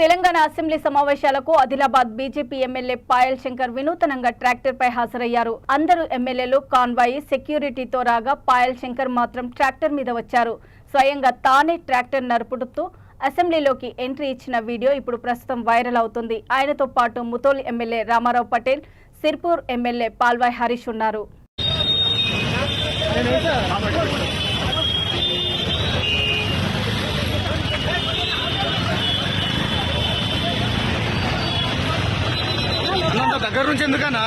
Telangana assembly సమావేశాలకు Adilabad BJP MLA Payal Shankar వినూతనంగా ట్రాక్టర్పై హాజరయ్యారు. అందరూ ఎమ్మెల్యేలు కాన్వాయి సెక్యూరిటీతో రాగా పాయల్ శంకర్ మాత్రం ట్రాక్టర్ మీద వచ్చారు. స్వయంగా తానే ట్రాక్టర్ నడుపుతూ అసెంబ్లీలోకి ఎంట్రీ ఇచ్చిన వీడియో ఇప్పుడు ప్రస్తుతం వైరల్ అవుతుంది. ఆయనతో పాటు ముతోల్ ఎమ్మెల్యే రామారావు పటేల్, సిర్పూర్ ఎమ్మెల్యే పాల్వాయ్ హరీష్ ఉన్నారు. దగ్గర నుంచి ఎందుకన్నా